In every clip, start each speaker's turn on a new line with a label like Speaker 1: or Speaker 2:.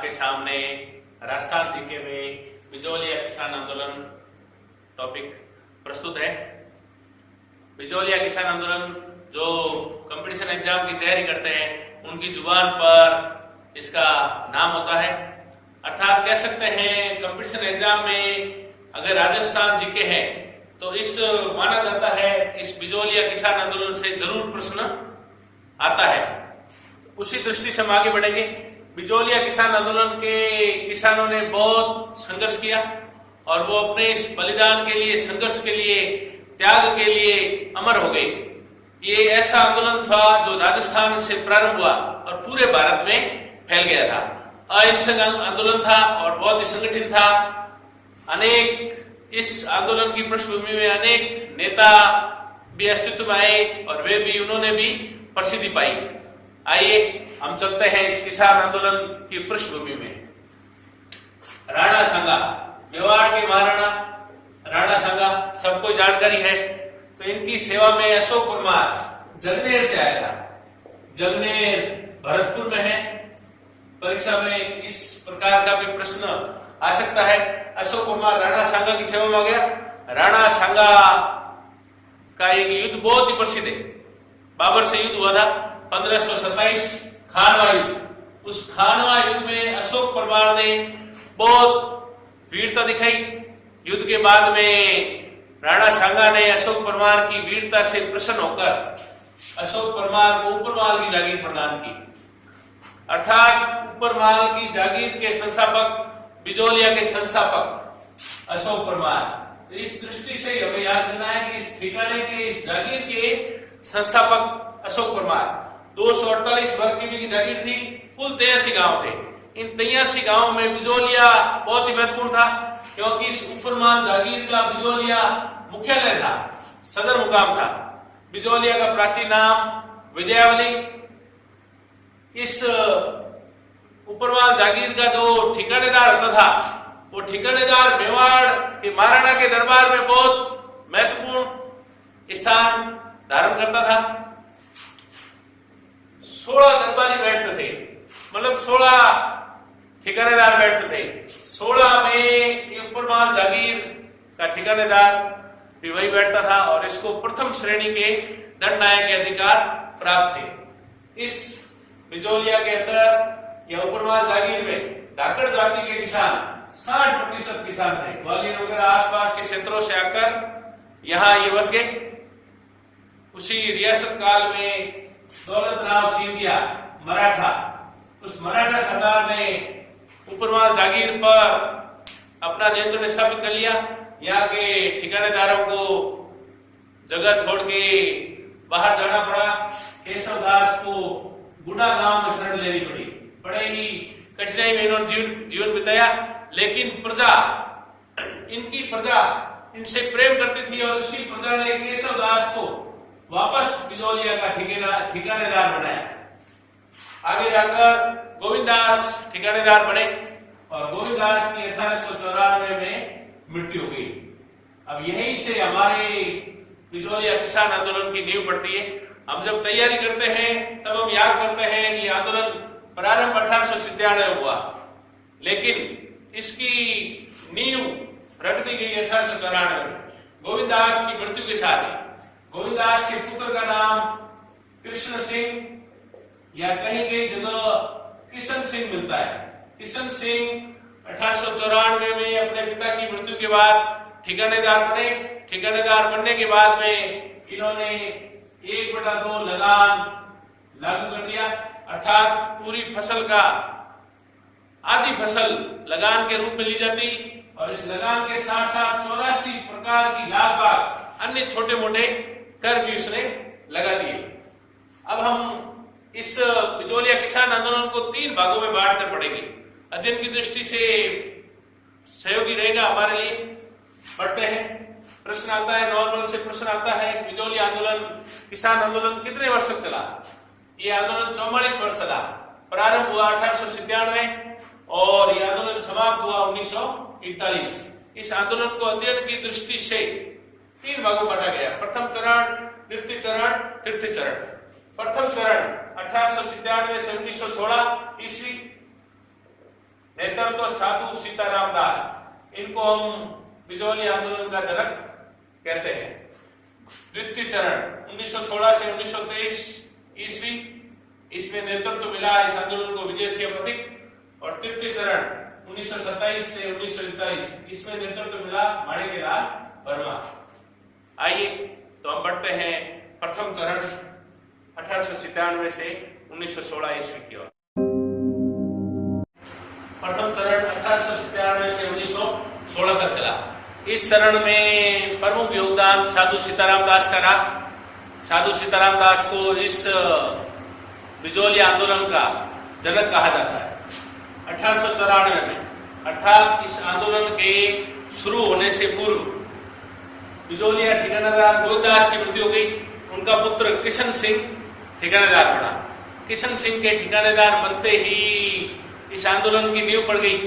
Speaker 1: आपके सामने राजस्थान जीके में बिजोलिया किसान आंदोलन टॉपिक प्रस्तुत है। बिजोलिया किसान आंदोलन जो कंपटीशन एग्जाम की तैयारी करते हैं उनकी जुबान पर इसका नाम होता है। अर्थात कह सकते हैं कंपटीशन एग्जाम में अगर राजस्थान जीके है तो इस माना जाता है इस बिजोलिया किसान आंदोलन से जरूर प्रश्न आता है। उसी दृष्टि से हम आगे बढ़ेंगे। बिजोलिया किसान आंदोलन के किसानों ने बहुत संघर्ष किया और वो अपने इस बलिदान के लिए, संघर्ष के लिए, त्याग के लिए अमर हो गए। ये ऐसा आंदोलन था जो राजस्थान से प्रारंभ हुआ और पूरे भारत में फैल गया था। अहिंसक आंदोलन था और बहुत ही संगठित था। अनेक इस आंदोलन की पृष्ठभूमि में अनेक नेता भी अस्तित्व में आए और वे भी, उन्होंने भी प्रसिद्धि पाई। आइए हम चलते हैं इस किसान आंदोलन की पृष्ठभूमि में। राणा सांगा, मेवाड़ के महाराणा राणा सांगा सबको जानकारी है। तो इनकी सेवा में अशोक परमार जगनेर से आया था। जगनेर भरतपुर में है। परीक्षा में इस प्रकार का भी प्रश्न आ सकता है। अशोक परमार राणा सांगा की सेवा में आ गया। राणा सांगा का एक युद्ध बहुत ही प्रसिद्ध है। बाबर से युद्ध हुआ था 1527 खानवा युद्ध। उस खानवा युद्ध में अशोक परमार ने बहुत वीरता दिखाई। युद्ध के बाद में राणा सांगा ने अशोक परमार की वीरता से प्रसन्न होकर अशोक परमार को ऊपरमाल की जागीर प्रदान की। अर्थात ऊपरमाल की जागीर के संस्थापक, बिजोलिया के संस्थापक अशोक परमार। तो इस दृष्टि से हमें याद करना है कि इस ठिकाने के, इस जागीर के संस्थापक अशोक परमार। 248 वर्ग की भी जागीर थी। कुल 83 गांव थे। इन 83 गांवों में बिजोलिया बहुत ही महत्वपूर्ण था क्योंकि इस ऊपरमाल जागीर का बिजोलिया मुख्यालय था, सदर मुकाम था। बिजोलिया का प्राचीन नाम विजयावली। इस ऊपरमाल जागीर का जो ठिकानेदार होता था वो ठिकानेदार मेवाड़ के महाराणा के दरबार में बहुत महत्वपूर्ण स्थान धारण करता था। 16 दरबारी बैठते थे, मतलब 16 ठिकानेदार बैठते थे। 16 में ऊपरमाल जागीर का ठिकानेदार भी वही बैठता था और इसको प्रथम श्रेणी के दंडनायक के अधिकार प्राप्त थे। इस बिजोलिया के अंदर या ऊपरमाल जागीर में धाकड़ जाति के किसान 60% किसान थे। ग्वालियर वगैरह आसपास के क्षेत्रों से आकर यहाँ ये बस गए। उसी रियासत काल में दौलत राव सिंधिया मराठा, उस मराठा सरदार ने ऊपरमाल जागीर पर अपना नियंत्रण स्थापित कर लिया। यहाँ के ठिकानेदारों को जगह छोड़ के बाहर जाना पड़ा। केशव दास को गुड़ा गांव में शरण लेनी पड़ी। बड़े ही कठिनाई में इन्होंने जीवन बिताया, लेकिन प्रजा, इनकी प्रजा इनसे प्रेम करती थी और उसी प्रजा ने केशव दास को वापस बिजोलिया का ठिकानेदार बनाया। आगे जाकर गोविंदास ठिकानेदार बने और गोविंदास की 1894 में मृत्यु हो गई। अब यहीं से हमारे बिजोलिया किसान आंदोलन की नींव पड़ती है। हम जब तैयारी करते हैं तब हम याद करते हैं कि आंदोलन प्रारंभ 1897 हुआ, लेकिन इसकी नींव रख दी गई 1894 में गोविंदास की मृत्यु के साथ ही। गोविंदास के पुत्र का नाम कृष्ण सिंह या कहीं कहीं जगह किशन सिंह मिलता है। किशन सिंह 1894 में अपने पिता की मृत्यु के बाद ठिकानेदार बने। ठिकानेदार बनने के बाद में इन्होंने 1/2 लगान लागू कर दिया। अर्थात पूरी फसल का आधी फसल लगान के रूप में ली जाती और इस लगान के साथ साथ 84 प्रकार की लाभ अन्य छोटे मोटे कर भी उसने लगा दिए। अब हम इस बिजोलिया किसान आंदोलन को 3 भागों में बांट कर पढ़ेंगे। अध्ययन की दृष्टि से सहयोगी रहेगा हमारे लिए। पढ़ते हैं। प्रश्न आता है, नॉर्मल से प्रश्न आता है, बिजोलिया आंदोलन, किसान आंदोलन कितने वर्ष तक चला? ये आंदोलन 44 वर्ष चला। प्रारंभ हुआ 1897 और यह आंदोलन समाप्त हुआ 1941। इस आंदोलन को अध्ययन की दृष्टि से 3 भागों में बांटा गया। प्रथम चरण, द्वितीय चरण, तृतीय चरण। प्रथम चरण 1897 से 1916 ईस्वी, नेतृत्व साधु सीताराम दास, इनको हम बिजौली आंदोलन का जनक कहते हैं। द्वितीय चरण 1916 से 1923 ईस्वी, इसमें नेतृत्व मिला इस आंदोलन को विजय सिंह प्रतीक। और तृतीय चरण 1927 से 1941, इसमें नेतृत्व मिला माणिक्यलाल वर्मा। आइए तो हम बढ़ते हैं प्रथम चरण 1897 से 1916 ईस्वी की ओर। प्रथम चरण 1897 से 1916 तक चला। इस चरण में प्रमुख योगदान साधु सीताराम दास का रहा। साधु सीताराम दास को इस बिजौली आंदोलन का जनक कहा जाता है। 1894 में, अर्थात इस आंदोलन के शुरू होने से पूर्व, बिजौलिया ठिकानेदार गोविंददास की मृत्यु हो गई। उनका पुत्र किशन सिंह ठिकानेदार बना। किशन सिंह के ठिकानेदार बनते ही इस आंदोलन की नींव पड़ गई।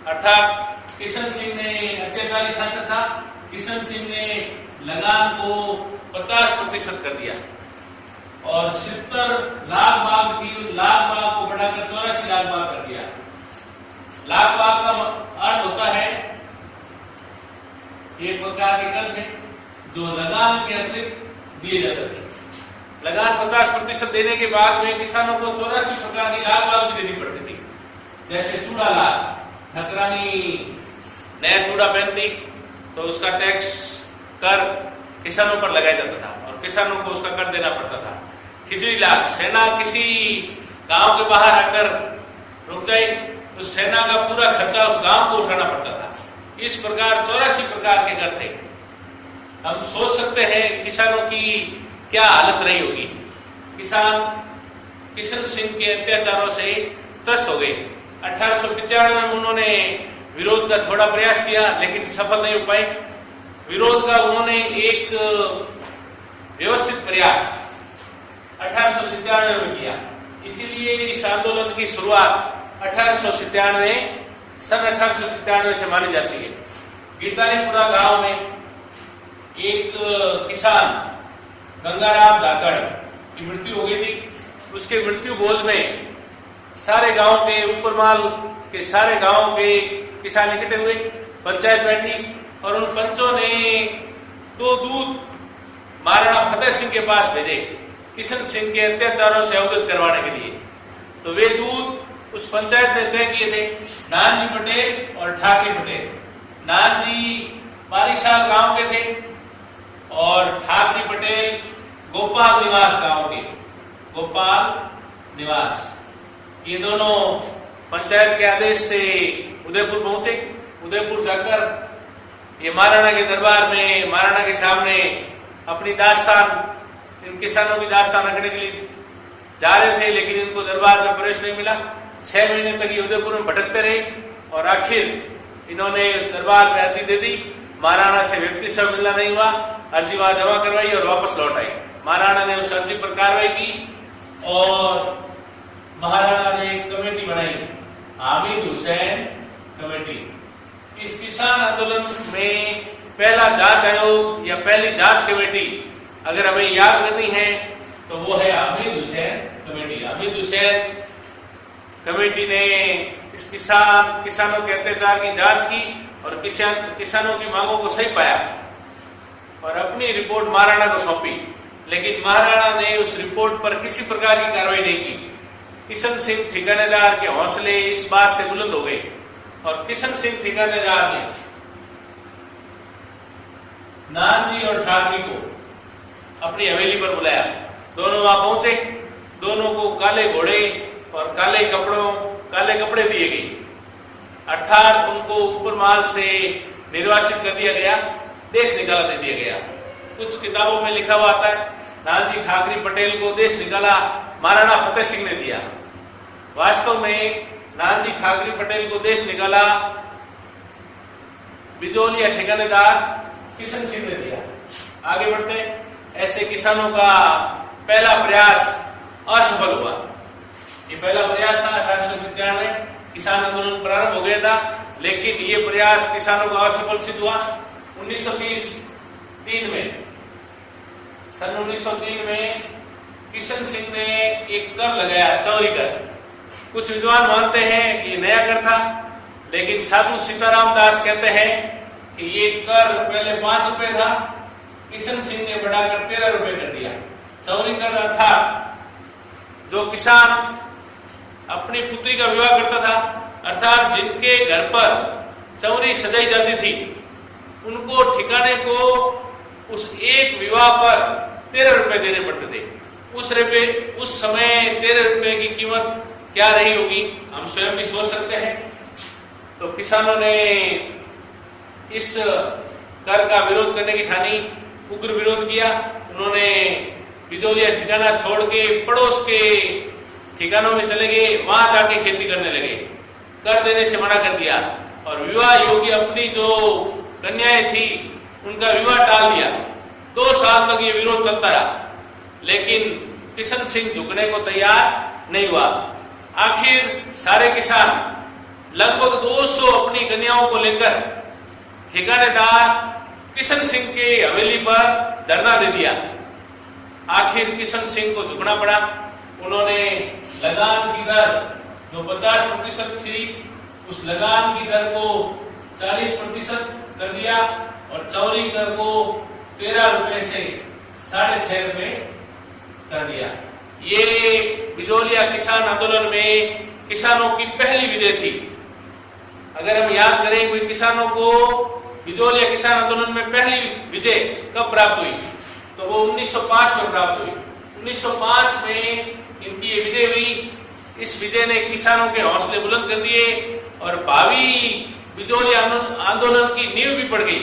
Speaker 1: अर्थात किशन सिंह ने अत्याचारी शासक था। किशन सिंह ने लगान को 50% कर दिया और 70 लाख बाग थी, लाख बाग को बढ़ाकर 84 लाख बाग कर दिया। लाख बाग का अर्थ होता है एक प्रकार के कर थे जो लगान के अतिरिक्त दिए जाते थे। लगान 50% देने के बाद में किसानों को 84 प्रकार की लाख बाग भी देनी पड़ती थी। जैसे चूड़ा लाल, ठकरानी नया चूड़ा पहनती तो उसका टैक्स कर किसानों पर लगाया जाता था और किसानों को उसका कर देना पड़ता था। खिचड़ी लाख, सेना किसी गांव के बाहर आकर रुक जाए तो सेना का पूरा खर्चा उस गांव को उठाना पड़ता था। इस प्रकार 84 प्रकार के कर थे। हम सोच सकते हैं किसानों की क्या हालत रही होगी। किसान किशन सिंह के अत्याचारों से त्रस्त हो गए। 1895 में उन्होंने विरोध का थोड़ा प्रयास किया लेकिन सफल नहीं हो पाए। विरोध का उन्होंने एक व्यवस्थित प्रयास 1897 में किया। इसीलिए इस आंदोलन की शुरुआत 1897 से मानी जाती है। गीतारीपुरा गांव में एक किसान गंगाराम धाकड़ की मृत्यु हो गई थी। उसके मृत्यु भोज में सारे गांव के ऊपरमाल के सारे गांव के किसान इकट्ठे हुए। पंचायत बैठी और उन पंचों ने 2 दूत महाराणा फतेह सिंह के पास भेजे किशन सिंह के अत्याचारों से अवगत करवाने के लिए। तो वे दूत उस पंचायत ने तय किए थे, नानजी पटेल और ठाकरी पटेल। नानजी बारिशाल गांव के थे और ठाकरी पटेल गोपाल निवास गांव के। गोपाल निवास ये दोनों पंचायत के आदेश से उदयपुर पहुंचे। उदयपुर जाकर ये महाराणा के दरबार में, महाराणा के सामने अपनी दास्तान, इन किसानों की दास्तान रखने के लिए जा रहे थे, लेकिन इनको दरबार में प्रवेश नहीं मिला। 6 महीने तक ये उदयपुर में भटकते रहे और आखिर इन्होंने उस दरबार में अर्जी दे दी। महाराणा से व्यक्ति सब मिलना नहीं हुआ। अर्जी वहां जमा करवाई और वापस लौट आई। महाराणा ने उस अर्जी पर कार्रवाई की और महाराणा ने एक कमेटी बनाई, हामिद हुसैन कमेटी। इस किसान आंदोलन में पहला जांच आयोग या पहली जांच कमेटी अगर हमें याद करनी है तो वो है हामिद हुसैन कमेटी। हामिद हुसैन कमेटी ने इस किसानों के अत्याचार की जांच की और किसानों की मांगों को सही पाया और अपनी रिपोर्ट महाराणा को सौंपी। लेकिन महाराणा ने उस रिपोर्ट पर किसी प्रकार की कार्रवाई नहीं की। किशन सिंह ठिकानेदार के हौसले इस बात से बुलंद हो गए और किशन सिंह ठिकानेदार ने नानजी और ठाकरी को अपनी हवेली पर बुलाया। दोनों वहां पहुंचे। दोनों को काले घोड़े और काले कपड़े दिए गए, अर्थात उनको ऊपर माल से निर्वासित कर दिया गया, देश निकाला दे दिया गया। कुछ किताबों में लिखा हुआ आता है नानजी ठाकरी पटेल को देश निकाला महाराणा फतेह सिंह ने दिया। वास्तव में नानजी ठाकरी पटेल को देश निकाला बिजौलिया ठिकानेदार किशन सिंह ने दिया। आगे बढ़ते, ऐसे किसानों का पहला प्रयास असफल हुआ। ये पहला प्रयास था 1897 किसान आंदोलन प्रारंभ हो गया था, लेकिन ये प्रयास किसानों का असफल सिद्ध हुआ। 1903 में, सन 1903 में किशन सिंह ने एक कर लगाया, चौरी कर। कुछ विद्वान मानते हैं कि ये नया कर था, लेकिन साधु सीताराम दास कहते हैं कि ये कर पहले 5 रुपए था, किशन सिंह ने बढ़ाकर 13 रुपए कर दिया। चौरी कर अर्थात जो किसान अपनी पुत्री का विवाह करता था, अर्थात जिनके घर पर चौरी सजाई जाती थी, उनको ठिकाने को उस एक विवाह पर 13 रुपए देने पड़ते थे। उस समय 13 रुपए की कीमत क्या रही होगी, हम स्वयं भी सोच सकते हैं। तो किसानों ने इस कर का विरोध करने की ठानी, उग्र विरोध किया। उन्होंने बिजौलिया ठिकाना छोड़ के पड़ोस के ठिकानों में चले गए, वहां जाके खेती करने लगे, कर देने से मना कर दिया और विवाह योग्य अपनी जो कन्याएं थी उनका विवाह टाल दिया। 2 साल तक ये विरोध चलता रहा, लेकिन किशन सिंह झुकने को तैयार नहीं हुआ। आखिर सारे किसान लगभग 200 अपनी कन्याओं को लेकर ठिकानेदार किशन सिंह के हवेली पर धरना दे दिया। आखिर किशन सिंह को झुकना पड़ा। उन्होंने लगान की दर जो 50% थी, उस लगान की दर को 40% कर दिया और चौरी कर को 13 रुपए से 6.5 रुपए कर दिया। ये बिजौलिया किसान आंदोलन में किसानों की पहली विजय थी। अगर हम याद करें कोई किसानों को बिजौलिया किसान आंदोलन में पहली विजय कब प्राप्त हुई, तो वो 1905 में प्राप्त हुई। 1905 में इनकी ये विजय हुई। इस विजय ने किसानों के हौसले बुलंद कर दिए और भावी बिजौलिया आंदोलन की नींव भी पड़ गई,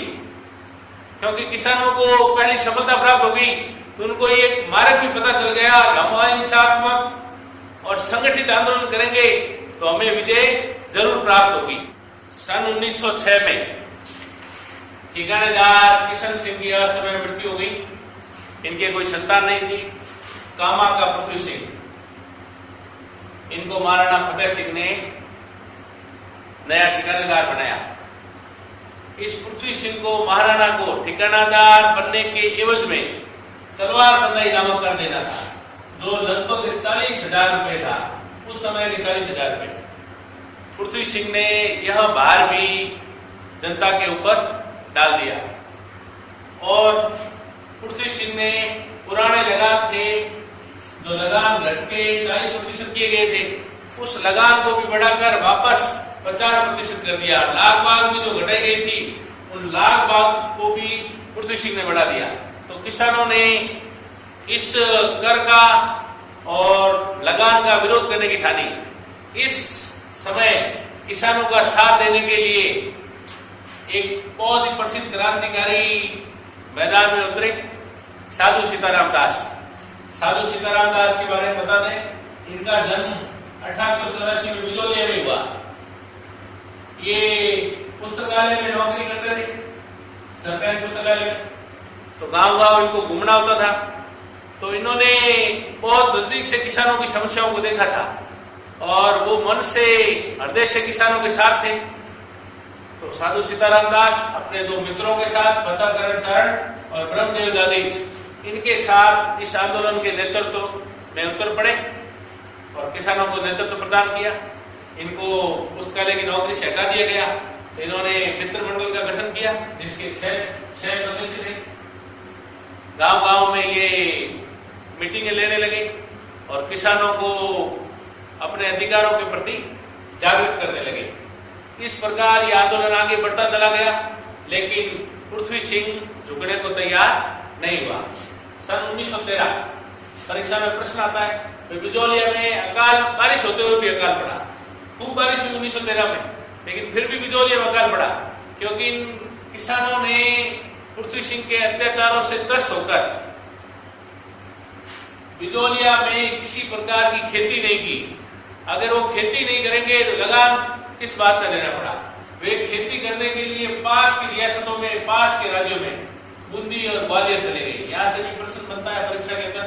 Speaker 1: क्योंकि किसानों को पहली सफलता प्राप्त हो गई तो उनको ये मार्ग भी पता चल गया, हम हिंसात्मक और संगठित आंदोलन करेंगे तो हमें विजय जरूर प्राप्त होगी। सन 1906 में ठिकानेदार किशन सिंह की असमय मृत्यु हो गई। इनके कोई संतान नहीं थी। कामा का पृथ्वी सिंह, इनको महाराणा फतेह सिंह ने नया ठिकानेदार बनाया। इस पृथ्वी सिंह को महाराणा को ठिकानादार बनने के एवज में तलवार बंदाई नामक कर देना था, जो लगभग 40,000 रुपए था, उस समय के 40,000 रुपए। पृथ्वी सिंह ने यह भार भी जनता के ऊपर डाल दिया और पृथ्वी सिंह ने पुराने लगान थे, जो लगान घट के 40% किए गए थे, उस लगान को भी बढ़ाकर वापस 50% कर दिया। लाख बाग भी जो घटाई गई थी, उन लाख बाग को भी पृथ्वी सिंह ने बढ़ा दिया। तो किसानों ने इस कर का और लगान का विरोध करने की ठानी। इस समय किसानों का साथ देने के लिए एक बहुत ही प्रसिद्ध क्रांतिकारी मैदान में उतरे, साधु सीताराम दास। साधु सीताराम दास के बारे में बता दें, इनका जन्म 1884 में बिजौलिया में हुआ। ये पुस्तकालय में नौकरी करते थे, सरकारी पुस्तकालय में। तो गांव-गांव इनको घूमना होता था, तो इन्होंने बहुत नजदीक से किसानों की समस्याओं को देखा था और वो मन से हृदय से किसानों के साथ थे। तो साधु सीताराम दास अपने 2 मित्रों के साथ, भट्टाकरण चरण और ब्रह्मदेव दादीज, इनके साथ इस आंदोलन के नेतृत्व में उतर पड़े और किसानों को नेतृत्व प्रदान किया। इनको पुस्तकालय की नौकरी से हटा दिया गया। इन्होंने मित्र मंडल का गठन किया, जिसके 6 सदस्य थे। गांव-गांव में ये मीटिंगें लेने लगे और किसानों को अपने अधिकारों के प्रति जागृत करने लगे। इस प्रकार ये आंदोलन आगे बढ़ता चला गया, लेकिन पृथ्वी सिंह झुकने को तैयार नहीं हुआ। सन 1913 परीक्षा में प्रश्न आता है, तो बिजौलिया में अकाल बारिश होते हुए भी अकाल पड़ा। खूब बारिश हुई 1913 में, लेकिन फिर भी बिजौलिया में अकाल पड़ा, क्योंकि इन किसानों ने पृथ्वी सिंह के अत्याचारों से त्रस्त होकर बिजौलिया में किसी प्रकार की खेती नहीं की। अगर वो खेती नहीं करेंगे तो लगान किस बात का देना पड़ा। वे खेती करने के लिए पास की रियासतों में, पास के राज्यों में बूंदी और ग्वालियर चले गए। यहाँ से भी प्रश्न बनता है परीक्षा के अंदर,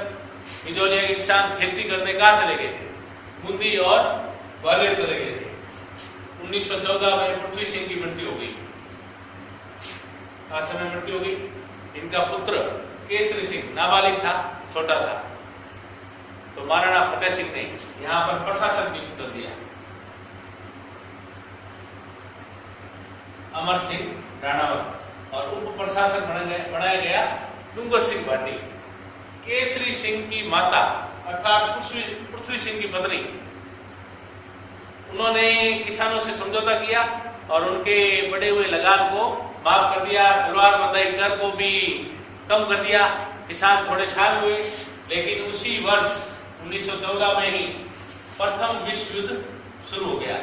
Speaker 1: बिजौलिया के किसान खेती करने कहाँ चले गए थे? बूंदी और ग्वालियर चले गए थे। 1914 में पृथ्वी सिंह की मृत्यु हो गई। समय मृत्यु हो गई। इनका पुत्र केसरी सिंह नाबालिग था, छोटा था। तो महाराणा फतेह सिंह ने यहाँ पर प्रशासन नियुक्त कर दिया। अमर सिंह राणावत और उप प्रशासक बनाया गया डूंगर सिंह भाटी। केसरी सिंह की माता अर्थात पृथ्वी सिंह की पत्नी, उन्होंने किसानों से समझौता किया और उनके बढ़े हुए लगान को माफ कर दिया, तलवार बंधाई कर को भी कम कर दिया। किसान थोड़े शांत हुए, लेकिन उसी वर्ष 1914 में ही प्रथम विश्व युद्ध शुरू हो गया।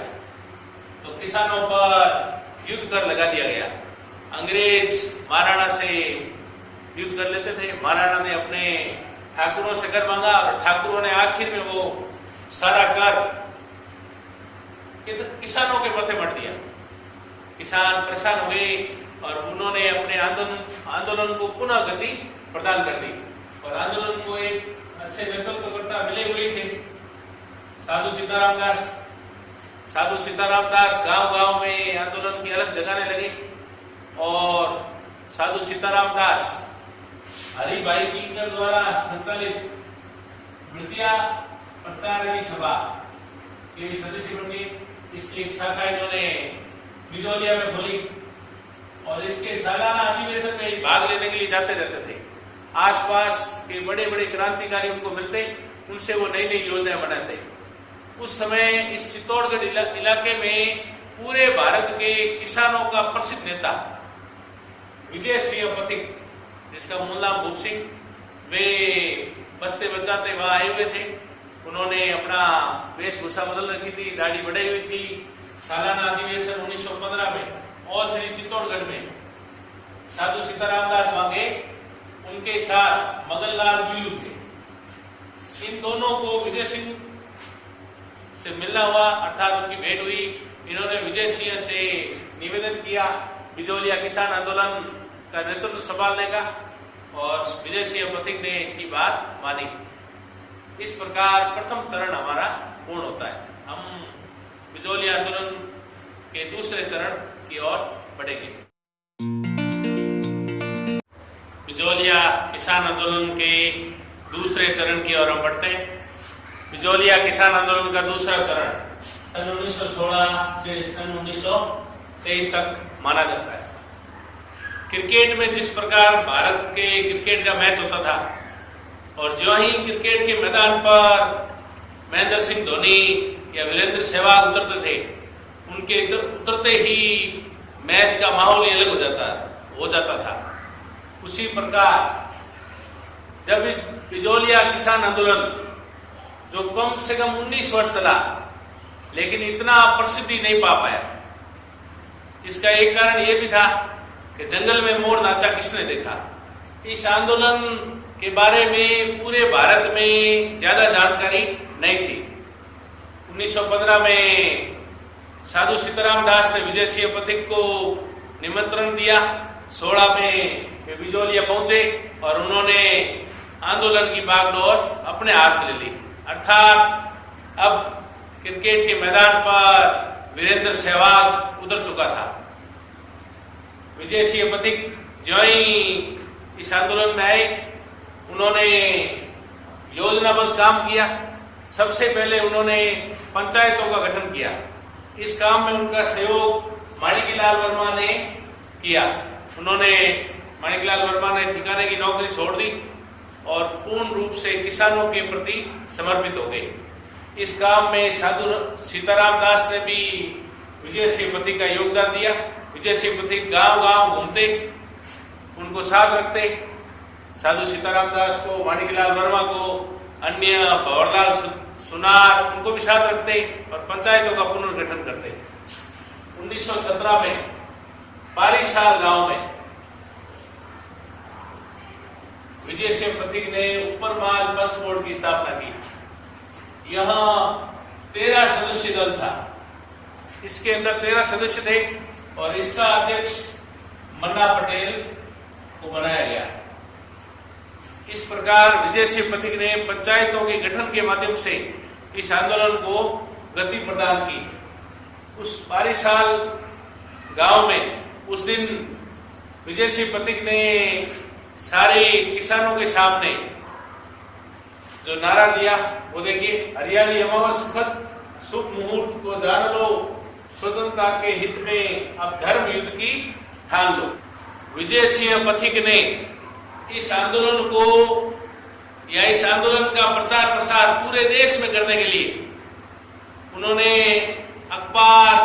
Speaker 1: तो किसानों पर युद्ध कर लगा दिया गया। अंग्रेज महाराणा से युद्ध कर लेते थे। महाराणा ने अपने ठाकुरों से कर मांगा और ठाकुरों ने आखिर में वो सारा कर किसानों के माथे मर दिया। किसान परेशान हो गए और उन्होंने अपने आंदोलन को पुनः गति प्रदान कर दी और आंदोलन को एक अच्छे नेतृत्वकर्ता मिले हुए थे, साधु सीताराम दास गांव-गांव में आंदोलन की अलग जगाने लगे और साधु सीताराम दास हरिभाई किंकर द्वारा संचालित वृत्तिया प्रचारणी सभा के सदस्य बन गए। इसकी एक शाखा इन्होंने बिजोलिया में खोली और इसके सालाना अधिवेशन में भाग लेने के लिए जाते रहते थे। आसपास के बड़े बड़े क्रांतिकारी उनको मिलते, उनसे वो नई नई योजनाएं बनाते। उस समय इस चित्तौड़गढ़ इलाके में पूरे भारत के किसानों का प्रसिद्ध नेता विजय सिंह पथिक, जिसका मूल नाम भूप सिंह, वे बस्ते बचाते वहां आए हुए थे। उन्होंने अपना वेशभूषा बदल रखी थी, दाढ़ी बढ़ाई हुई थी। सालाना अधिवेशन 1915 में और श्री चित्तौड़गढ़ में साधु सीताराम दास वहां गए, उनके साथ मगनलाल बिल्लू थे। इन दोनों को विजय सिंह से मिलना हुआ, अर्थात उनकी भेंट हुई। इन्होंने विजय सिंह से निवेदन किया बिजोलिया किसान आंदोलन का नेतृत्व संभालने का और विजय सिंह पथिक ने इनकी बात मानी। इस प्रकार प्रथम चरण हमारा पूर्ण होता है। हम बिजोलिया आंदोलन के दूसरे चरण की ओर बढ़ेंगे। बिजोलिया किसान आंदोलन के दूसरे चरण की ओर हम बढ़ते हैं। बिजोलिया किसान आंदोलन का दूसरा चरण सन 1916 से सन 1923 तक माना जाता है। क्रिकेट में जिस प्रकार भारत के क्रिकेट का मैच होता था और जो ही क्रिकेट के मैदान पर महेंद्र सिंह धोनी या वीरेंद्र सहवाग उतरते थे, उनके उतरते ही मैच का माहौल ही अलग हो जाता था। उसी प्रकार जब इस बिजोलिया किसान आंदोलन जो कम से कम 19 वर्ष चला, लेकिन इतना प्रसिद्धि नहीं पा पाया, इसका एक कारण यह भी था कि जंगल में मोर नाचा किसने देखा। इस आंदोलन के बारे में पूरे भारत में ज्यादा जानकारी नहीं थी। 1915 में साधु सीताराम दास ने विजय सिंह पथिक को निमंत्रण दिया। 16 में वे बिजोलिया पहुंचे और उन्होंने आंदोलन की बागडोर अपने हाथ में ले ली। अर्थात अब क्रिकेट के मैदान पर वीरेंद्र सहवाग उतर चुका था। विजय सिंह पथिक जो ही इस आंदोलन में आए, उन्होंने योजनाबद्ध काम किया। सबसे पहले उन्होंने पंचायतों का गठन किया। इस काम में उनका सहयोग माणिकलाल वर्मा ने किया। माणिकलाल वर्मा ने ठिकाने की नौकरी छोड़ दी और पूर्ण रूप से किसानों के प्रति समर्पित हो गए। इस काम में साधु सीताराम दास ने भी विजय सिंह पथिक का योगदान दिया। विजय सिंह पथिक गांव-गांव घूमते, उनको साथ रखते। साधु सीताराम दास को, माणिकलाल वर्मा को, अन्य भंवरलाल सुनार, उनको भी साथ रखते और पंचायतों का पुनर्गठन करते। 1917 में बारिशाल गांव में विजय सिंह पथिक ने उपरमाल पंच बोर्ड की स्थापना की। यहाँ 13 सदस्य दल था। इसके अंदर 13 सदस्य थे और इसका अध्यक्ष मन्ना पटेल को बनाया गया। इस प्रकार विजय सिंह पथिक ने पंचायतों के गठन के माध्यम से इस आंदोलन को गति प्रदान की। उस बारिशाल गांव में उस दिन विजय सिंह पथिक ने सारे किसानों के सामने जो नारा दिया वो देखिए, हरियाली अमावस सुखद शुभ मुहूर्त को जान लो, स्वतंत्रता के हित में अब धर्म युद्ध की ठान लो। विजय सिंह पथिक ने इस आंदोलन को या इस आंदोलन का प्रचार प्रसार पूरे देश में करने के लिए उन्होंने अखबार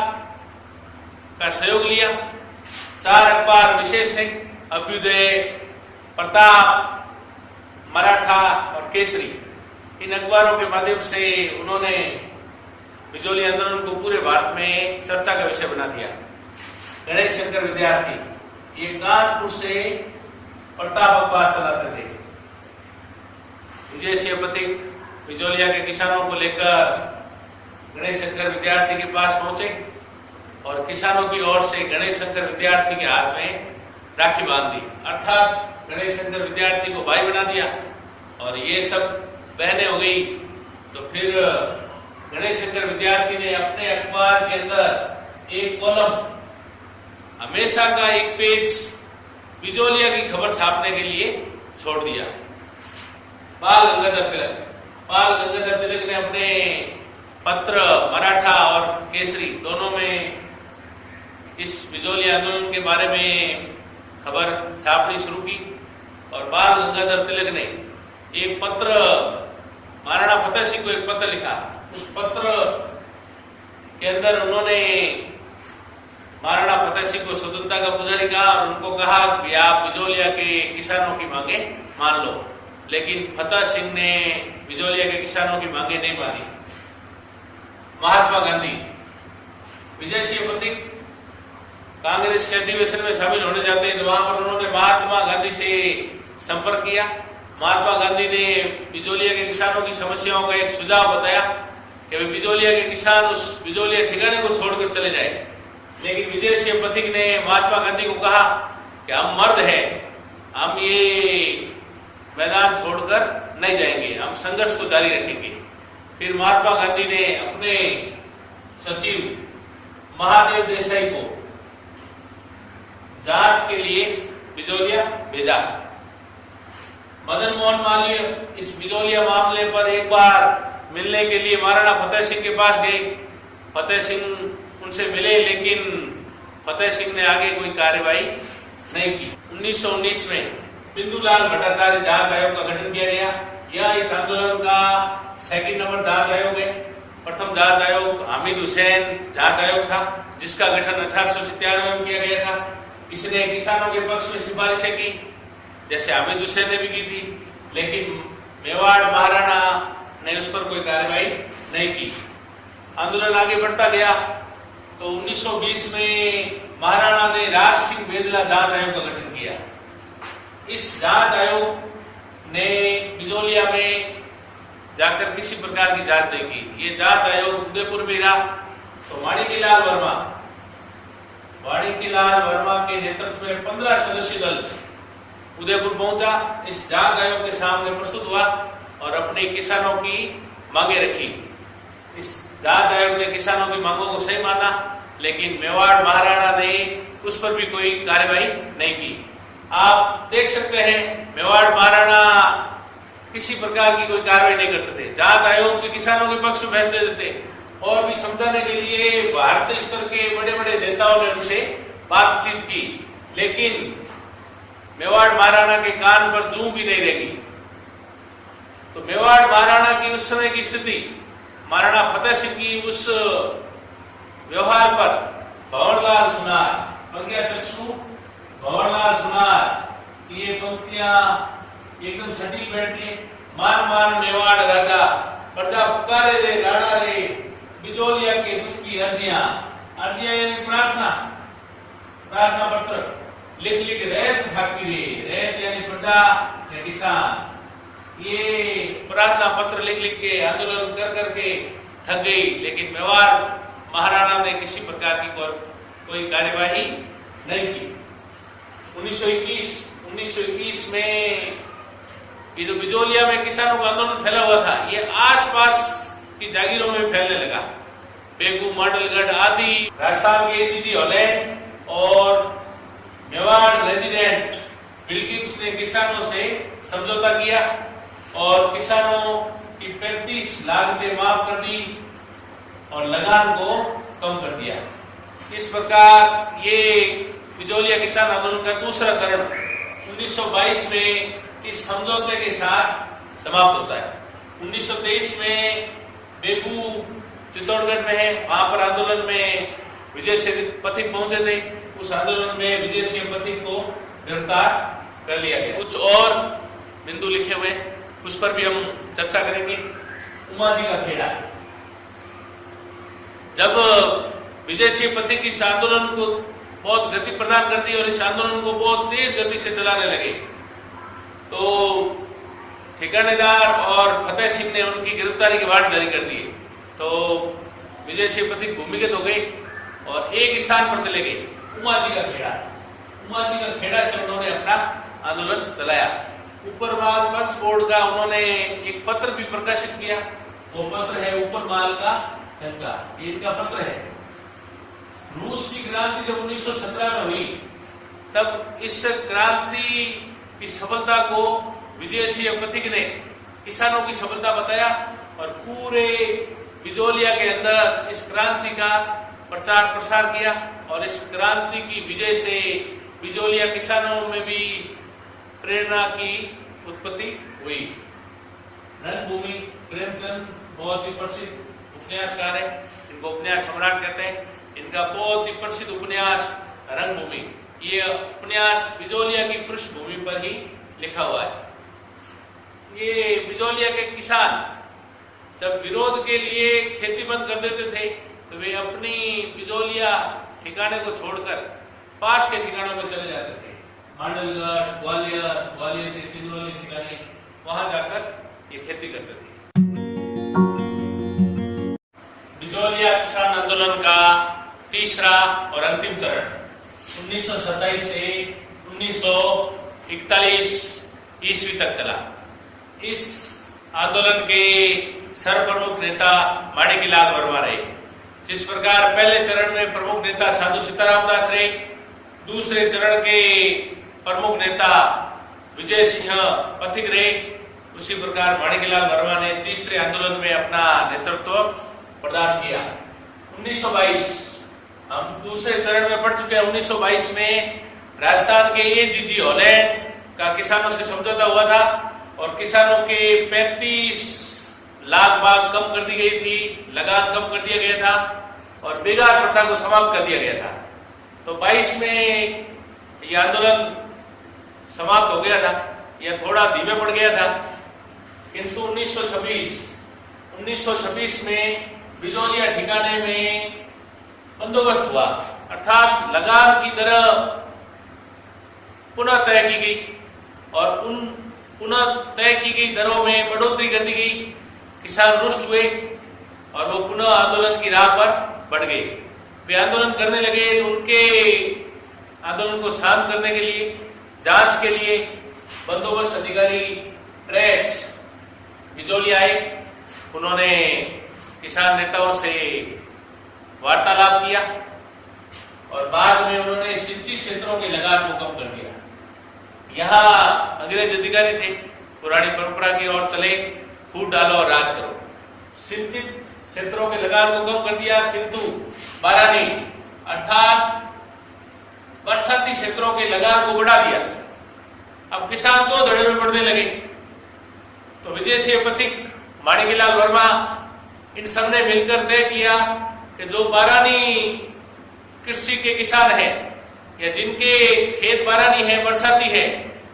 Speaker 1: का सहयोग लिया। 4 अखबार विशेष थे, अभ्युदय, प्रताप, मराठा और केसरी। इन अखबारों के माध्यम से उन्होंने बिजोली आंदोलन को पूरे भारत में चर्चा का विषय बना दिया। गणेश शंकर विद्यार्थी ये कानपुर से प्रताप अखबार चलाते थे। विजय सिंह पथिक बिजोलिया के किसानों को लेकर गणेश शंकर विद्यार्थी के पास पहुंचे और किसानों की ओर से गणेश शंकर विद्यार्थी के हाथ में राखी बांध दी, अर्थात गणेश शंकर विद्यार्थी को भाई बना दिया और ये सब बहनें हो गई। तो फिर गणेश शंकर विद्यार्थी ने अपने अखबार के अंदर एक कॉलम, हमेशा का एक पेज बिजोलिया की खबर छापने के लिए छोड़ दिया। बाल गंगाधर तिलक ने अपने पत्र मराठा और केसरी दोनों में इस बिजोलिया आंदोलन के बारे में खबर छापनी शुरू की और बाल गंगाधर तिलक ने एक पत्र, महाराणा फतेह सिंह को एक पत्र लिखा। उस पत्र के अंदर उन्होंने महाराणा फतेह सिंह को स्वतंत्रता का पुजारी कहा और उनको कहा कि आप बिजोलिया के किसानों की मांगे मान लो, लेकिन फतेह सिंह ने बिजोलिया के किसानों की मांगे नहीं मानी। महात्मा गांधी, विजय सिंह पथिक कांग्रेस के अधिवेशन में शामिल होने जाते हैं तो वहां पर उन्होंने महात्मा गांधी से संपर्क किया। महात्मा गांधी ने बिजोलिया के किसानों की समस्याओं का एक सुझाव बताया कि बिजोलिया के किसान उस बिजोलिया ठिकाने को छोड़कर चले जाए, लेकिन विजय सिंह पथिक ने महात्मा गांधी को कहा कि हम मर्द हैं, हम ये मैदान छोड़कर नहीं जाएंगे, हम संघर्ष को जारी रखेंगे। फिर महात्मा गांधी ने अपने सचिव महादेव देसाई को जांच के लिए बिजोलिया भेजा। मदन मोहन मालवीय इस बिजोलिया मामले पर एक बार मिलने के लिए महाराणा फतेह सिंह के पास गए। फतेह सिंह उनसे मिले, लेकिन फतेह सिंह ने आगे कोई कार्यवाही नहीं की। 1919 में बिंदुलाल भट्टाचार्य जांच आयोग का गठन किया गया। यह इस आंदोलन का 2nd नंबर जांच आयोग है। प्रथम जांच आयोग हामिद हुसैन जांच आयोग था, जिसका गठन 1897 में किया गया था। इसने किसानों के पक्ष में सिफारिशें की, जैसे हामिद हुसैन ने भी की थी, लेकिन मेवाड़ महाराणा ने उस पर कोई कार्रवाई नहीं की। आंदोलन आगे बढ़ता गया तो 1920 में महाराणा ने राज सिंह बेदला जांच आयोग का गठन किया। इस जांच आयोग ने बिजोलिया में जाकर किसी प्रकार की जांच नहीं की। ये जांच आयोग उदयपुर में रहा तो माणिक्यलाल वर्मा के नेतृत्व में 15 सदस्यीय दल उदयपुर पहुंचा। इस जांच आयोग के सामने प्रस्तुत हुआ और अपने किसानों की मांगे रखी। इस जांच आयोग ने किसानों की मांगों को सही माना, लेकिन मेवाड़ महाराणा ने उस पर भी कोई कार्रवाई नहीं की। आप देख सकते हैं मेवाड़ महाराणा किसी प्रकार की कोई कार्रवाई नहीं करते थे। जांच आयोग भी किसानों के पक्ष में फैसले देते और भी समझाने के लिए भारतीय स्तर के बड़े बड़े नेताओं ने उनसे बातचीत की, लेकिन मेवाड़ महाराणा के कान पर जूं भी नहीं रहेगी। तो मेवाड़ महाराणा की उस समय की स्थिति, महाराणा फतेह सिंह की उस व्यवहार पर भंवरलाल सुनार, प्रज्ञा चक्षु भंवरलाल सुनार, ये पंक्तियां एकदम सटीक बैठती है। मान मान मेवाड़ राजा, प्रजा पुकारे रे राणा रे, बिजोलिया के दुख की अर्जियां यानी प्रार्थना पत्र लिख रैत ठाकी रे, रैत यानी प्रजा या किसान, ये प्रार्थना पत्र लिख के आंदोलन कर के थक गई, लेकिन मेवाड़ महाराणा ने किसी प्रकार की कोई कार्यवाही नहीं की। 1921 में ये जो बिजोलिया में किसानों का आंदोलन फैला हुआ था, ये आसपास की जागीरों में फैलने लगा। बेगू, मांडलगढ़ आदि राजस्थान के एजीजी हॉलैंड और मेवाड़ रेजिडेंट विल्किंस ने किसानों से समझौता किया और किसानों की 35 लागतें माफ कर दी और लगान को कम कर दिया। इस प्रकार ये बिजौलिया किसान आंदोलन का दूसरा चरण 1922 में इस समझौते के साथ समाप्त होता है। 1923 में बेगू चित्तौड़गढ़ में है, वहां पर आंदोलन में विजय सिंह पथिक पहुंचे थे। उस आंदोलन में विजय सिंह पथिक को गिरफ्तार कर लिया गया। कुछ और बिंदु लिखे हुए उस पर भी हम चर्चा करेंगे। उमाजी का खेड़ा, जब विजय सिंह पथिक इस आंदोलन को बहुत गति प्रदान कर दी और इस आंदोलन को बहुत तेज गति से चलाने लगे, तो ठिकानेदार और फतेह सिंह ने उनकी गिरफ्तारी के वारंट जारी कर दिए। तो विजय सिंह पथिक भूमिगत हो गए और एक स्थान पर चले गए, उमाजी का खेड़ा। उमाजी का खेड़ा से उन्होंने अपना आंदोलन चलाया। ऊपरमाल पंच बोर्ड का उन्होंने एक पत्र भी प्रकाशित किया। वो पत्र है ऊपरमाल का दंगा, ये इनका पत्र है। रूस की क्रांति जब 1917 में हुई, तब इस क्रांति की सफलता को विजय सिंह पथिक ने किसानों की सफलता बताया और पूरे बिजौलिया के अंदर इस क्रांति का प्रचार प्रसार किया और इस क्रांति की विजय से बिजौलिया किसानों में भी प्रेरणा की उत्पत्ति हुई। रणभूमि प्रेमचंद बहुत ही प्रसिद्ध उपन्यासकार है, इनको उपन्यास सम्राट कहते हैं। इनका बहुत ही प्रसिद्ध उपन्यास रणभूमि, ये उपन्यास बिजौलिया की पृष्ठभूमि पर ही लिखा हुआ है। ये बिजौलिया के किसान जब विरोध के लिए खेती बंद कर देते थे, तो वे अपनी बिजौलिया ठिकाने को छोड़कर पास के ठिकानों में चले जाते थे। मांडलगढ़, ग्वालियर के सिंगरौली ठिकाने, वहां जाकर ये खेती करते थे। बिजौलिया किसान आंदोलन का तीसरा और अंतिम चरण 1927 से 1941 ईस्वी तक चला। इस आंदोलन के सरप्रमुख नेता माणिकलाल वर्मा रहे। जिस प्रकार पहले चरण में प्रमुख नेता साधु सीताराम दास रहे, दूसरे चरण के प्रमुख नेता विजय सिंह पथिक रहे, उसी प्रकार माणिकलाल वर्मा ने तीसरे आंदोलन में अपना नेतृत्व प्रदान किया। 1922 हम दूसरे चरण में पढ़ चुके हैं। 1922 में राजस्थान के एजीजी हॉलैंड का किसानों से समझौता हुआ था और किसानों के 35 लाख बाग कम कर दी गई थी, लगान कम कर दिया गया था और बेगार प्रथा को समाप्त कर दिया गया था। तो 22 में यह आंदोलन समाप्त हो गया था, यह थोड़ा धीमे पड़ गया था। किंतु 1926 में बिजौलिया ठिकाने में बंदोबस्त हुआ, अर्थात लगान की दर पुनः तय की गई और उन पुनः तय की गई दरों में बढ़ोतरी कर दी गई। किसान रुष्ट हुए और वो पुनः आंदोलन की राह पर बढ़ गए। वे आंदोलन करने लगे तो उनके आंदोलन को शांत करने के लिए, जांच के लिए बंदोबस्त अधिकारी ट्रैक्स बिजौलिया आए। उन्होंने किसान नेताओं से वार्तालाप किया और बाद में उन्होंने सिंचित क्षेत्रों के लगान को कम कर दिया। यहाँ अंग्रेज अधिकारी थे, पुरानी परंपरा की ओर चले, फूट डालो और राज करो। सिंचित क्षेत्रों के लगान को कम कर दिया, किंतु बारानी अर्थात बरसाती क्षेत्रों के लगान को बढ़ा दिया। अब किसान दो धड़े में बढ़ने लगे। तो विजय सिंह पथिक, माणिकलाल वर्मा, इन सबने मिलकर तय किया कि जो बारानी कृषि के किसान हैं या जिनके खेत बारानी है, बरसाती है,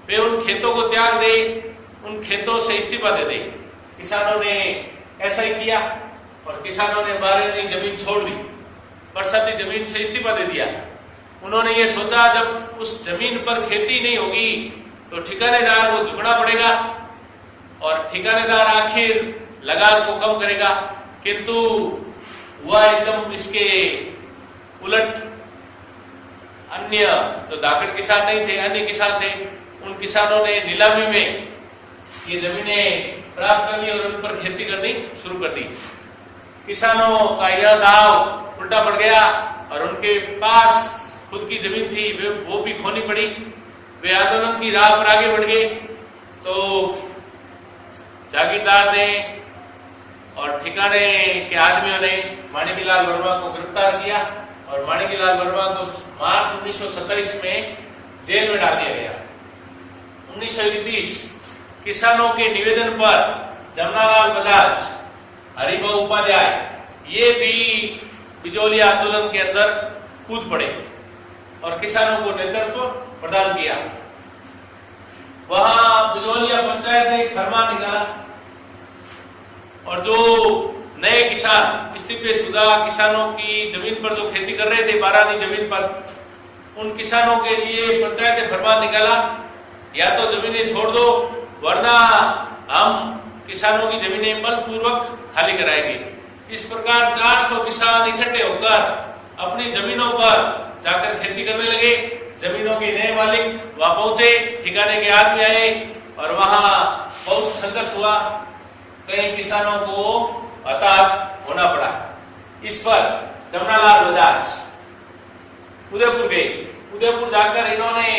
Speaker 1: वे उन खेतों को त्याग दे, उन खेतों से इस्तीफा दे दे। किसानों ने ऐसा ही किया और किसानों ने बारानी जमीन छोड़ दी, बरसाती जमीन से इस्तीफा दे दिया। उन्होंने ये सोचा जब उस जमीन पर खेती नहीं होगी तो ठिकानेदार को झुकना पड़ेगा और ठिकानेदार आखिर लगान को कम करेगा, किंतु हुआ एकदम इसके उलट। अन्य जो दाकड़ किसान नहीं थे, अन्य किसान थे, उन किसानों ने नीलामी में ये जमीनें प्राप्त कर ली और उन पर खेती करनी शुरू कर दी। किसानों का यह दाव उल्टा पड़ गया और उनके पास खुद की जमीन थी, वो भी खोनी पड़ी। वे आंदोलन की राह पर आगे बढ़ गए। तो जागीरदार ने और ठिकाने के आदमियों ने माणिकलाल वर्मा को गिरफ्तार किया और माणिकलाल वर्मा को मार्च 1927 में जेल में डाल दिया गया। 1931 किसानों के निवेदन पर जमनालाल बजाज, हरिभाऊ उपाध्याय ये भी बिजोलिया आंदोलन के अंदर कूद पड़े और किसानों को नेतृत्व प्रदान किया। वहां बिजोलिया पंचायत ने एक फरमान निकाला और जो नए किसान इस्तीफेशुदा किसानों की जमीन पर जो खेती कर रहे थे बारानी जमीन पर, उन किसानों के लिए पंचायत ने फरमान निकाला या तो जमीनें छोड़ दो वरना हम किसानों की जमीनें बलपूर्वक खाली कराएंगे। इस प्रकार 400 किसान इकट्ठे होकर अपनी जमीनों पर जाकर खेती करने लगे। जमीनों के नए मालिक वहां पहुंचे, ठिकाने के आदमी आए और वहां बहुत संघर्ष हुआ। कई किसानों को हताहत होना पड़ा। इस पर जमनालाल बजाज उदयपुर गए। उदयपुर जाकर इन्होंने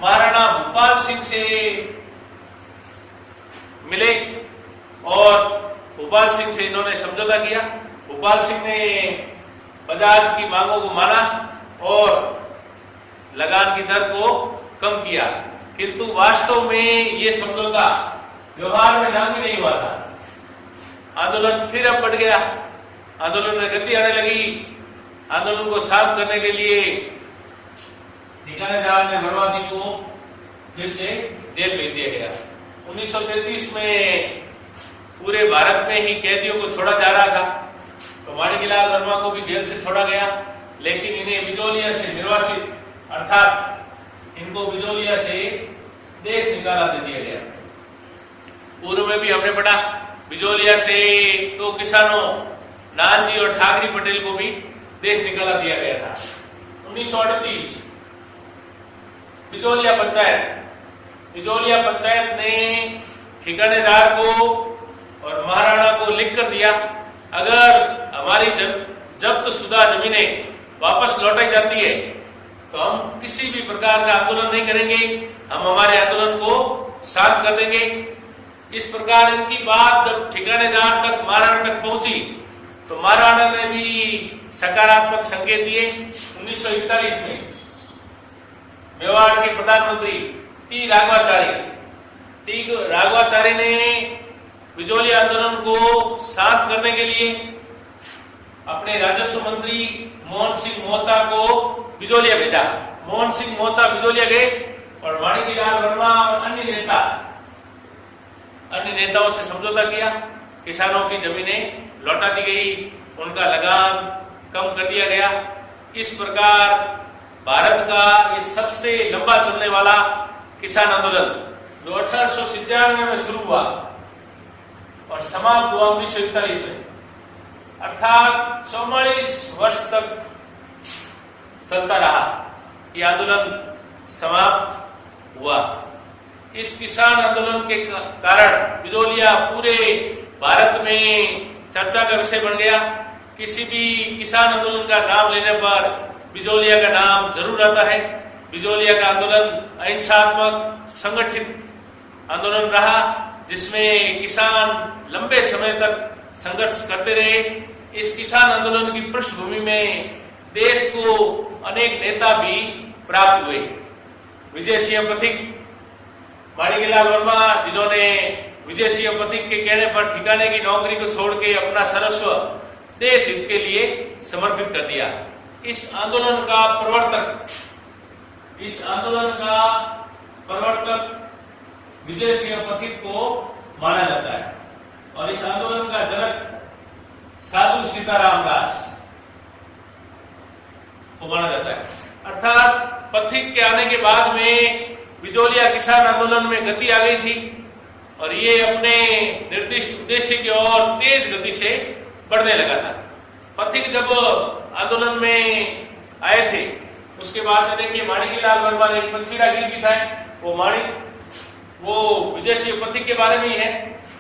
Speaker 1: महाराणा भूपाल सिंह से मिले और भूपाल सिंह से इन्होंने समझौता किया। भूपाल सिंह ने बजाज की मांगों को माना और लगान की दर को कम किया, किंतु वास्तव में ये समझौता व्यवहार में लागू नहीं हुआ था। आंदोलन फिर अब बढ़ गया, आंदोलन में गति आने लगी। आंदोलन को शांत करने के लिए ठिकानेदार ने वर्मा जी को फिर से जेल भेज दिया गया। 1933 में पूरे भारत में ही कैदियों को छोड़ा जा रहा था, तो माणिकलाल वर्मा को भी जेल से छोड़ा गया, लेकिन इन्हें बिजोलिया से निर्वासित अर्थात इनको बिजोलिया से देश निकाला दे दिया गया। पूर्व में भी हमने पढ़ा बिजोलिया से तो किसानों नानजी और ठाकरी पटेल को भी देश निकाला दिया गया था। 1938 बिजोलिया पंचायत ने ठिकानेदार को और महाराणा को लिख कर दिया, अगर हमारी जब्त शुदा जमीनें वापस लौटाई जाती है तो हम किसी भी प्रकार का आंदोलन नहीं करेंगे, हम हमारे आंदोलन को शांत कर देंगे। इस प्रकार इनकी बात जब ठिकानेदार तक महाराणा तक पहुंची तो महाराणा ने भी सकारात्मक संकेत दिए। 1941 में मेवाड़ के प्रधानमंत्री टी राघवाचारी ने बिजोलिया आंदोलन को शांत करने के लिए अपने राजस्व मंत्री मोहन सिंह मोहता को बिजोलिया भेजा। मोहन सिंह मोहता बिजोलिया गए और माणिकलाल वर्मा और अन्य नेताओं से समझौता किया। किसानों की जमीनें लौटा दी गई, उनका लगान कम कर दिया गया। इस प्रकार भारत का ये सबसे लंबा चलने वाला किसान आंदोलन जो 1897 में शुरू हुआ और समाप्त हुआ 1941 में, अर्थात 44 वर्ष तक चलता रहा, ये आंदोलन समाप्त हुआ। इस किसान आंदोलन के कारण बिजोलिया पूरे भारत में चर्चा का विषय बन गया। किसी भी किसान आंदोलन का नाम लेने पर बिजोलिया का नाम जरूर आता है। बिजोलिया का आंदोलन अहिंसात्मक संगठित आंदोलन रहा, जिसमें किसान लंबे समय तक संघर्ष करते रहे। इस किसान आंदोलन की पृष्ठभूमि में देश को अनेक नेता भी प्राप्त हुए। विजय सिंह पथिक, माणिकलाल वर्मा, जिन्होंने विजय सिंह पथिक के कहने पर ठिकाने की नौकरी को छोड़ के अपना सर्वस्व देश हित के लिए समर्पित कर दिया। इस आंदोलन का प्रवर्तक विजय सिंह पथिक को माना जाता है और इस आंदोलन का जनक साधु सीताराम दास को माना जाता है। अर्थात पथिक के आने के बाद में बिजोलिया किसान आंदोलन में गति आ गई थी और ये अपने निर्दिष्ट उद्देश्य की ओर तेज गति से बढ़ने लगा था। पथिक जब आंदोलन में आए थे उसके बाद में देखिए माणिकलाल वर्मा ने एक पंचीरा गीत लिखा है, वो विजय सिंह पथिक के बारे में ही है।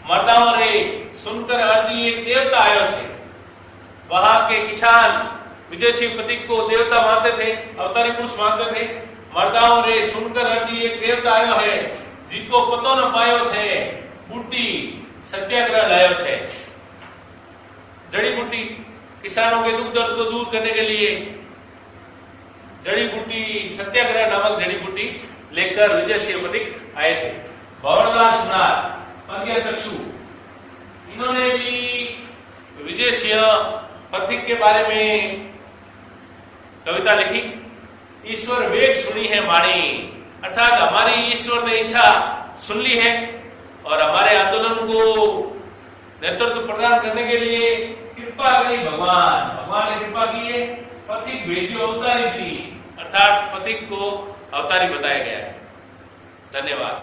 Speaker 1: मर्दाओं रे सुनकर अर्जी एक देवता आयो छे। वहां के किसान विजय सिंह पथिक को देवता मानते थे, अवतारी पुरुष मानते थे। मर्दाओं रे सुनकर अर्जी एक देवता आयो है, जिसको पतो न पायो थे बूटी सत्याग्रह लायो छे। जड़ी बूटी, किसानों के दुख दर्द को दूर करने के लिए जड़ी बूटी सत्याग्रह नामक जड़ी बूटी लेकर विजय सिंह पथिक आए थे। भवरलाल सुनार, प्रज्ञा चक्षु, इन्होंने भी विजय सिंह पथिक के बारे में कविता लिखी। ईश्वर वेग सुनी है माणी, अर्थात हमारी ईश्वर ने इच्छा सुन ली है और हमारे आंदोलन को नेतृत्व प्रदान करने के लिए कृपा करी भगवान ने कृपा की है। पथिक भेजियो अवतारी जी, अर्थात पथिक को अवतारी बताया गया है। धन्यवाद।